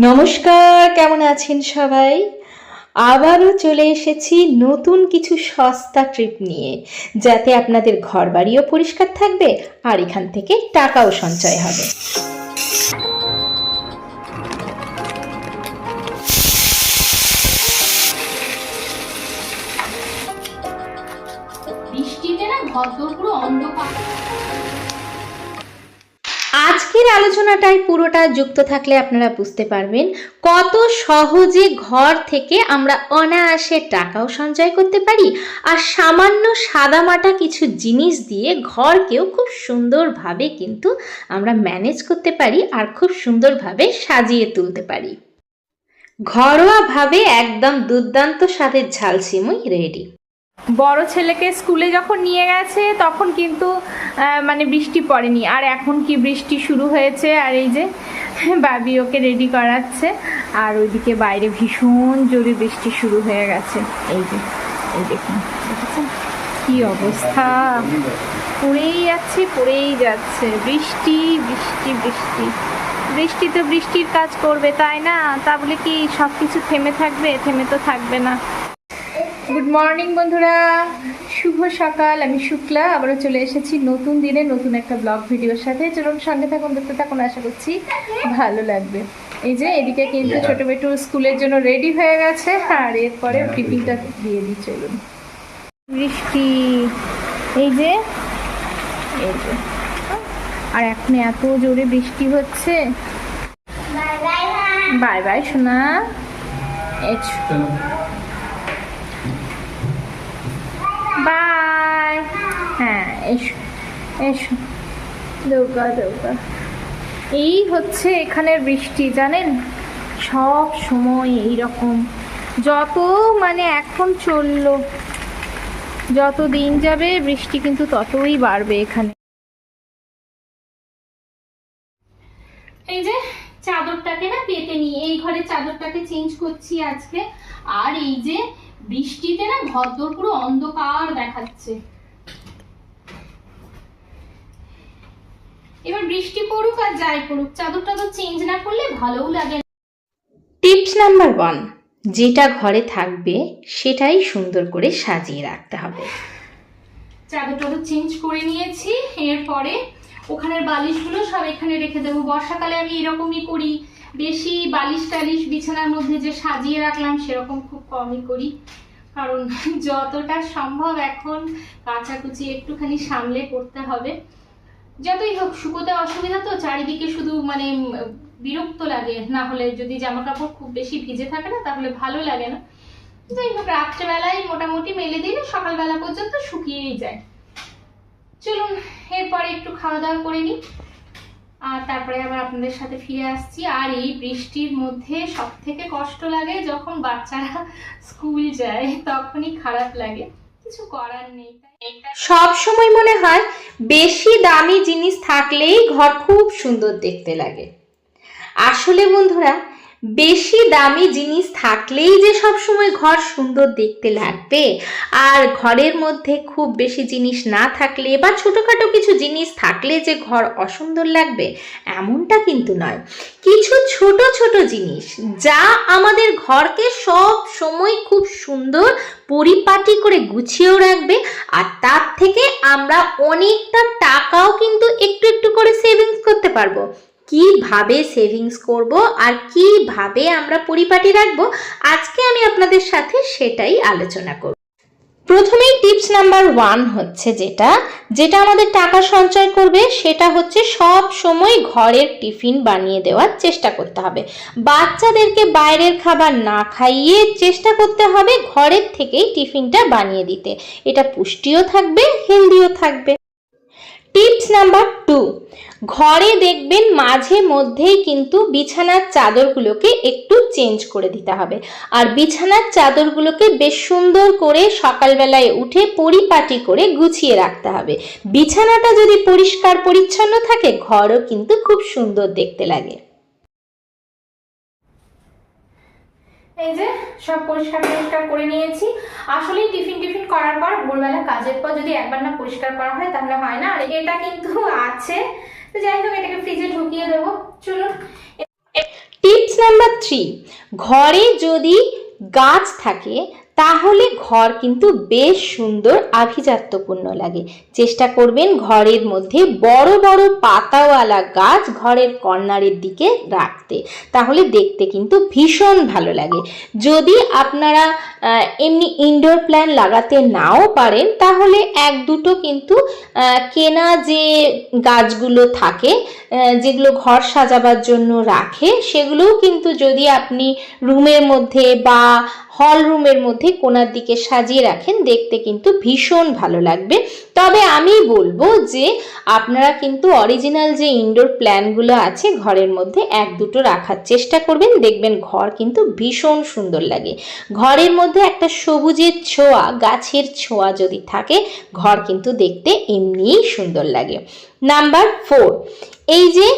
নমস্কার, কেমন আছেন সবাই? আবারও চলে এসেছি নতুন কিছু সস্তা ট্রিপ নিয়ে, যাতে আপনাদের ঘরবাড়িও পরিষ্কার থাকবে আর এখান থেকে টাকাও সঞ্চয় হবে। বৃষ্টিতে না ঘর পুরো অন্ধকার। আজকের আলোচনাটাই পুরোটা যুক্ত থাকলে আপনারা বুঝতে পারবেন কত সহজে ঘর থেকে আমরা অনায়াসে টাকাও সঞ্চয় করতে পারি, আর সামান্য সাদামাটা কিছু জিনিস দিয়ে ঘরকেও খুব সুন্দরভাবে কিন্তু আমরা ম্যানেজ করতে পারি আর খুব সুন্দরভাবে সাজিয়ে তুলতে পারি। ঘরোয়াভাবে একদম দুর্দান্ত স্বাদের ঝাল সিমুই রেডি। বড় ছেলেকে স্কুলে যখন নিয়ে গেছে তখন কিন্তু বৃষ্টি পড়েনি, আর এখন কি বৃষ্টি শুরু হয়েছে। আর এই যে বাবি ওকে রেডি করাচ্ছে, আর ওইদিকে বাইরে ভীষণ জোরে বৃষ্টি শুরু হয়ে গেছে। এই যে এই দেখুন, দেখেছেন কি অবস্থা, পড়েই যাচ্ছে বৃষ্টি বৃষ্টি বৃষ্টি বৃষ্টি। তো বৃষ্টির কাজ করবে, তাই না? তা বলে কি সব কিছু থেমে থাকবে? থেমে তো থাকবে না। গুড মর্নিং বন্ধুরা, শুভ সকাল। আমি শুক্লা, আবারও চলে এসেছি নতুন দিনে নতুন একটা ব্লগ ভিডিওর সাথে। চলুন সঙ্গে থাকুন, দেখতে থাকুন, আশা করছি ভালো লাগবে। এই যে এদিকে কিন্তু ছোট বেটু স্কুলের জন্য রেডি হয়ে গেছে, আর এরপরে টিফিনটা দিয়ে দিই। চলুন, বৃষ্টি এই যে আর এখন এত জোরে বৃষ্টি হচ্ছে। বাই বাই সোনা। বাই। হ্যাঁ, এসো এসো, দৌকা দৌকা। এই হচ্ছে এখানের বৃষ্টি, জানেন, সব সময় এইরকম। যত এখন চললো, যত দিন যাবে বৃষ্টি কিন্তু ততই বাড়বে এখানে। এই যে চাদরটাকে না পেতে নিয়ে এই ঘরে চাদরটাকে চেঞ্জ করছি আজকে। আর এই যে বৃষ্টিতে না ঘরদোর পুরো অন্ধকার দেখাচ্ছে। এবার বৃষ্টি পড়ুক আর যাই পড়ুক, চাদরটা তো চেঞ্জ না করলে ভালোও লাগে না। টিপস নাম্বার 1, যেটা ঘরে থাকবে সেটাই সুন্দর করে সাজিয়ে রাখতে হবে। চাদরটা তো চেঞ্জ করে নিয়েছি, এরপরে ওখানের বালিশগুলো সব এখানে রেখে দেবো। বর্ষাকালে আমি এরকমই করি, বেশি বালিশ টালিশ বিছানার মধ্যে যে সাজিয়ে রাখলাম সেরকম খুব কমই করি, কারণ যতটা সম্ভব এখন কাচাকুচি একটুখানি সামলে করতে হবে। যতই হোক শুকোতে অসুবিধা, তো চারিদিকে শুধু বিরক্ত লাগে। না হলে যদি জামা কাপড় খুব বেশি ভিজে থাকে না, তাহলে ভালো লাগে না। যাই হোক, রাত্রেবেলায় মোটামুটি মেলে দিলে সকালবেলা পর্যন্ত শুকিয়েই যায়। চলুন এরপরে একটু খাওয়া দাওয়া করে নিই, আর তারপরে আবার আপনাদের সাথে ফিরে আসছি। আর এই বৃষ্টির মধ্যে সব থেকে কষ্ট লাগে যখন বাচ্চারা স্কুল যায়, তখনই খারাপ লাগে, কিছু করার নেই। সব সময় মনে হয় বেশি দামি জিনিস থাকলেই ঘর খুব সুন্দর দেখতে লাগে। আসলে বন্ধুরা, বেশি দামি জিনিস থাকলেই যে সব সময় ঘর সুন্দর দেখতে লাগবে, আর ঘরের মধ্যে খুব বেশি জিনিস না থাকলে বা ছোটখাটো কিছু জিনিস থাকলে যে ঘর অসুন্দর লাগবে, এমনটা কিন্তু নয়। কিছু ছোট ছোট জিনিস যা আমাদের ঘরকে সব সময় খুব সুন্দর পরিপাটি করে গুছিয়েও রাখবে, আর তার থেকে আমরা অনেকটা টাকাও কিন্তু একটু একটু করে সেভিংস করতে পারবো। কিভাবে সেভিংস করব আর কিভাবে আমরা পরিপাটি রাখবো, আজকে আমি আপনাদের সাথে সেটাই আলোচনা করব। প্রথমেই টিপস নাম্বার 1 হচ্ছে যেটা আমাদের টাকা সঞ্চয় করবে, সেটা হচ্ছে সব সময় ঘরের টিফিন বানিয়ে দেওয়ার চেষ্টা করতে হবে। বাচ্চাদেরকে বাইরের খাবার না খাইয়ে চেষ্টা করতে হবে ঘরের থেকেই টিফিনটা বানিয়ে দিতে। এটা পুষ্টিও থাকবে, হেলদিও থাকবে। টিপস নাম্বার 2, ঘরে দেখবেন মাঝে মধ্যেই কিন্তু বিছানার চাদরগুলোকে একটু চেঞ্জ করে দিতে হবে, আর বিছানার চাদরগুলোকে বেশ সুন্দর করে সকালবেলায় উঠে পরিপাটি করে গুছিয়ে রাখতে হবে। বিছানাটা যদি পরিষ্কার পরিচ্ছন্ন থাকে, ঘরও কিন্তু খুব সুন্দর দেখতে লাগে। এই যে সব পরিষ্কার করে নিয়েছি। আসলে টিফিন করার পর ভোরবেলা কাজের পর যদি একবার না পরিষ্কার করা হয় তাহলে হয় না। আর এটা কিন্তু আছে, তো যাই হোক এটাকে ফ্রিজে ঢুকিয়ে দেবো। চলুন, টিপস নাম্বার 3, ঘরে যদি গাছ থাকে তাহলে ঘর কিন্তু বেশ সুন্দর আভিজাত্যপূর্ণ লাগে। চেষ্টা করবেন ঘরের মধ্যে বড় বড় পাতাওয়ালা গাছ ঘরের কর্নারের দিকে রাখতে, তাহলে দেখতে কিন্তু ভীষণ ভালো লাগে। যদি আপনারা এমনি ইনডোর প্ল্যান্ট লাগাতে নাও পারেন তাহলে এক দুটো কিন্তু কেনা যে গাছগুলো থাকে যেগুলো ঘর সাজাবার জন্য রাখে, সেগুলোও কিন্তু যদি আপনি রুমের মধ্যে বা হল রুমের মধ্যে কোণার দিকে সাজিয়ে রাখেন দেখতে কিন্তু ভীষণ ভালো লাগবে। তবে আমি বলবো যে আপনারা কিন্তু অরিজিনাল যে ইনডোর প্ল্যান্টগুলো আছে ঘরের মধ্যে এক দুটো রাখার চেষ্টা করবেন, দেখবেন ঘর কিন্তু ভীষণ সুন্দর লাগে। ঘরের মধ্যে একটা সবুজের ছোঁয়া, গাছের ছোঁয়া যদি থাকে ঘর কিন্তু দেখতে এমনিই সুন্দর লাগে। নাম্বার 4, এই যে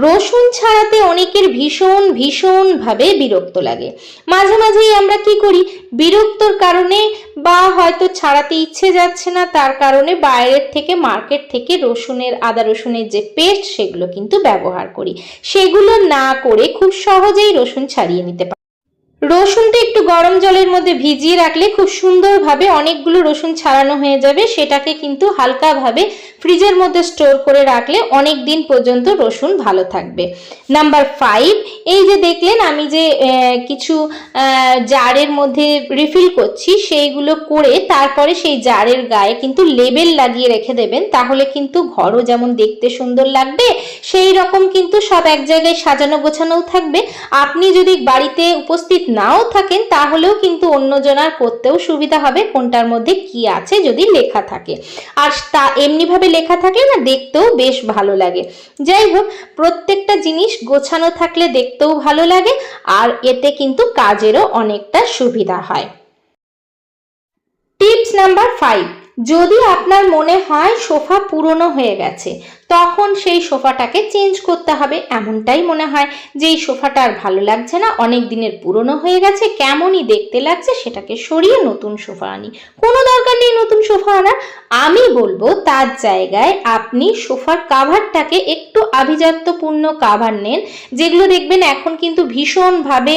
রসুন ছাড়াতে অনেকের ভীষণভাবে বিরক্ত লাগে। মাঝে মাঝেই আমরা কি করি, বিরক্তর কারণে বা হয়তো ছাড়াতে ইচ্ছে যাচ্ছে না তার কারণে বাইরের থেকে মার্কেট থেকে আদা রসুনের যে পেস্ট সেগুলো কিন্তু ব্যবহার করি। সেগুলো না করে খুব সহজেই রসুন ছাড়িয়ে নিতে পারি। রসুনটা একটু গরম জলের মধ্যে ভিজিয়ে রাখলে খুব সুন্দরভাবে অনেকগুলো রসুন ছাড়ানো হয়ে যাবে। সেটাকে কিন্তু হালকাভাবে ফ্রিজের মধ্যে স্টোর করে রাখলে অনেক দিন পর্যন্ত রসুন ভালো থাকবে। নাম্বার 5, এই যে দেখলেন আমি যে কিছু জারের মধ্যে রিফিল করছি, সেইগুলো করে তারপরে সেই জারের গায়ে কিন্তু লেবেল লাগিয়ে রেখে দেবেন, তাহলে কিন্তু ঘরও যেমন দেখতে সুন্দর লাগবে সেই রকম কিন্তু সব এক জায়গায় সাজানো গোছানোও থাকবে। আপনি যদি বাড়িতে উপস্থিত নাও থাকেন তাহলেও কিন্তু অন্যজনার করতেও সুবিধা হবে কোনটার মধ্যে কি আছে যদি লেখা থাকে, আর তা এমনিভাবে লেখা থাকলে না দেখতেও বেশ ভালো লাগে। যাই হোক, প্রত্যেকটা জিনিস গোছানো থাকলে দেখতেও ভালো লাগে আর এতে কিন্তু কাজেরও অনেকটা সুবিধা হয়। টিপস নাম্বার 5, যদি আপনার মনে হয় সোফা পুরনো হয়ে গেছে তখন সেই সোফাটাকে চেঞ্জ করতে হবে, এমনটাই মনে হয় যে এই সোফাটা আর ভালো লাগছে না, অনেক দিনের পুরনো হয়ে গেছে, কেমনই দেখতে লাগছে, সেটাকে সরিয়ে নতুন সোফা আনি। কোনো দরকার নেই নতুন সোফা আনার। আমি বলবো তার জায়গায় আপনি সোফার কাভারটাকে একটু আভিজাত্যপূর্ণ কাভার নেন, যেগুলো দেখবেন এখন কিন্তু ভীষণভাবে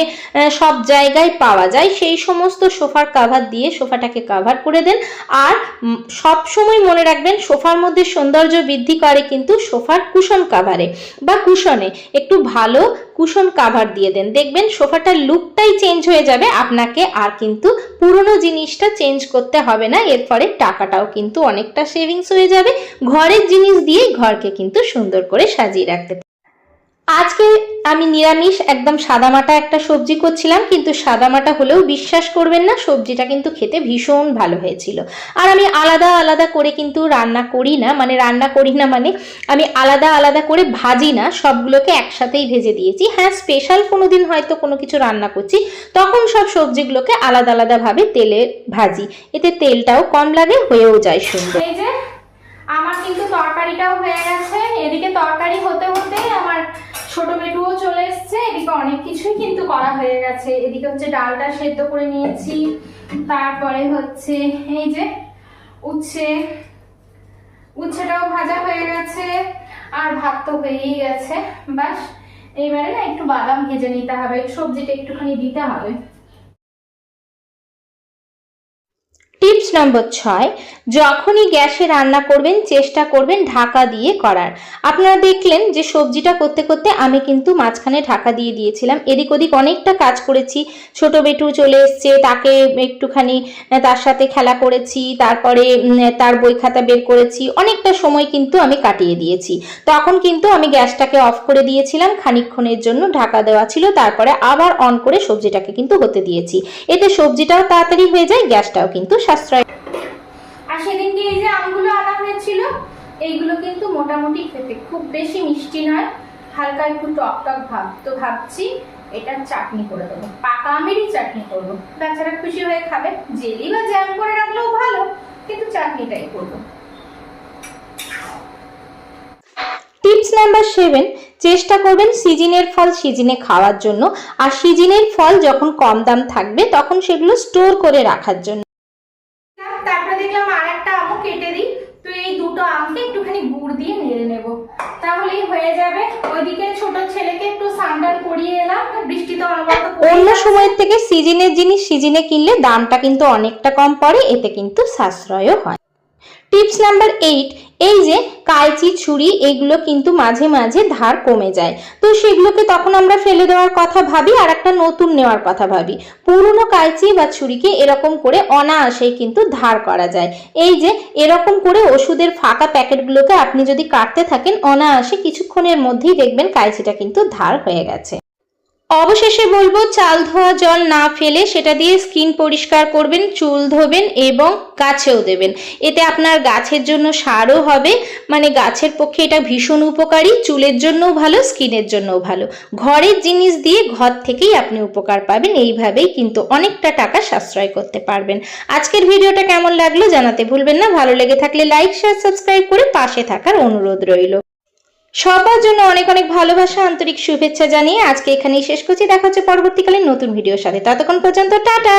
সব জায়গায় পাওয়া যায়, সেই সমস্ত সোফার কাভার দিয়ে সোফাটাকে কাভার করে দেন। আর সব সময় মনে রাখবেন সোফার মধ্যে সৌন্দর্য বৃদ্ধি করে কিন্তু সোফার কুশন কাভারে বা কুশনে একটু ভালো কুশন কাভার দিয়ে দেন, দেখবেন সোফাটার লুকটাই চেঞ্জ হয়ে যাবে, আপনাকে আর কিন্তু পুরনো জিনিসটা চেঞ্জ করতে হবে না। এর ফলে টাকাটাও কিন্তু অনেকটা সেভিংস হয়ে যাবে, ঘরের জিনিস দিয়ে ঘরকে কিন্তু সুন্দর করে সাজিয়ে রাখতে। আজকে আমি নিরামিষ একদম সাদামাটা একটা সবজি করছিলাম, কিন্তু সাদামাটা হলেও বিশ্বাস করবেন না সবজিটা কিন্তু খেতে ভীষণ ভালো হয়েছিল। আর আমি আলাদা আলাদা করে কিন্তু রান্না করি না, মানে আমি আলাদা আলাদা করে ভাজি না, সবগুলোকে একসাথেই ভেজে দিয়েছি। হ্যাঁ, স্পেশাল কোনো দিন হয়তো কোনো কিছু রান্না করছি তখন সব সবজিগুলোকে আলাদা আলাদাভাবে তেলে ভাজি, এতে তেলটাও কম লাগে, হয়েও যায় সুন্দর। এই যে আমার কিন্তু তরকারিটাও হয়ে গেছে, এদিকে তরকারি হতে হতে আমার ছোট বেটুও চলে এসছে, এদিকে অনেক কিছুই কিন্তু করা হয়ে গেছে। এদিকে হচ্ছে ডালটা সেদ্ধ করে নিয়েছি, তারপরে হচ্ছে এই যে উচ্ছেটাও ভাজা হয়ে গেছে, আর ভাত তো হয়েই গেছে। বাস এইবারে না একটু বাদাম ভেজে নিতে হবে, সবজিটা একটুখানি দিতে হবে। টিপস নম্বর 6, যখনই গ্যাসে রান্না করবেন চেষ্টা করবেন ঢাকা দিয়ে করার। আপনারা দেখলেন যে সবজিটা করতে করতে আমি কিন্তু মাঝখানে ঢাকা দিয়ে দিয়েছিলাম, এদিক ওদিক অনেকটা কাজ করেছি। ছোট বেটু চলে এসছে, তাকে একটুখানি তার সাথে খেলা করেছি, তারপরে তার বই খাতা বের করেছি, অনেকটা সময় কিন্তু আমি কাটিয়ে দিয়েছি। তখন কিন্তু আমি গ্যাসটাকে অফ করে দিয়েছিলাম, খানিকক্ষণের জন্য ঢাকা দেওয়া ছিল, তারপরে আবার অন করে সবজিটাকে কিন্তু হতে দিয়েছি। এতে সবজিটাও তাড়াতাড়ি হয়ে যায়, গ্যাসটাও কিন্তু সাশ্রয়। আর সেদিনকে এই যে আমগুলো আনা হয়েছিল, এইগুলো কিন্তু মোটামুটি খেতে খুব বেশি মিষ্টি নয়, হালকা একটু টক টক ভাব, তো ভাবছি এটা চাটনি করে দেবো, পাকা আমেরই চাটনি করবো, বাচ্চারা খুশি হয়ে খাবে। জেলি বা জ্যাম করে রাখলেও ভালো, কিন্তু চাটনিটাই করবো। টিপস নাম্বার 7, চেষ্টা করবেন সিজনের ফল সিজনে খাওয়ার জন্য, আর সিজনের ফল যখন কম দাম থাকবে তখন সেগুলো স্টোর করে রাখার জন্য। তারপরে দেখলাম আর একটা আমও কেটে দিই, তো এই দুটো আমকে একটুখানি গুড় দিয়ে নেড়ে নেব। তা তাহলেই হয়ে যাবে। ওইদিকে ছোট ছেলেকে একটু স্নান করিয়ে এলাম, বৃষ্টিতে অনবরত অন্য সময়ের থেকে সিজনের জিনিস সিজনে কিনলে দামটা কিন্তু অনেকটা কম পড়ে, এতে কিন্তু সাশ্রয়ও হয়। টিপস নাম্বার 8, এই যে কাঁচি ছুরি এগুলো কিন্তু মাঝে মাঝে ধার কমে যায়, তো সেগুলোকে তখন আমরা ফেলে দেওয়ার কথা ভাবি আর একটা নতুন নেওয়ার কথা ভাবি। পুরনো কাঁচি বা ছুরিকে এরকম করে অনায়াসেই কিন্তু ধার করা যায়। এই যে এরকম করে ওষুধের ফাঁকা প্যাকেটগুলোকে আপনি যদি কাটতে থাকেন, অনায়াসে কিছুক্ষণের মধ্যেই দেখবেন কাঁচিটা কিন্তু ধার হয়ে গেছে। অবশেষে বলবো, চাল ধোয়া জল না ফেলে সেটা দিয়ে স্কিন পরিষ্কার করবেন, চুল ধোবেন এবং গাছেও দেবেন। এতে আপনার গাছের জন্য সারও হবে, মানে গাছের পক্ষে এটা ভীষণ উপকারী, চুলের জন্যও ভালো, স্কিনের জন্যও ভালো। ঘরের জিনিস দিয়ে ঘর থেকেই আপনি উপকার পাবেন, এইভাবেই কিন্তু অনেকটা টাকা সাশ্রয় করতে পারবেন। আজকের ভিডিওটা কেমন লাগলো জানাতে ভুলবেন না। ভালো লেগে থাকলে লাইক, শেয়ার, সাবস্ক্রাইব করে পাশে থাকার অনুরোধ রইল। সবার জন্য অনেক অনেক ভালোবাসা, আন্তরিক শুভেচ্ছা জানিয়ে আজকে এখানেই শেষ করছি। দেখা হচ্ছে পরবর্তীকালে নতুন ভিডিওর সাথে। ততক্ষণ পর্যন্ত টাটা।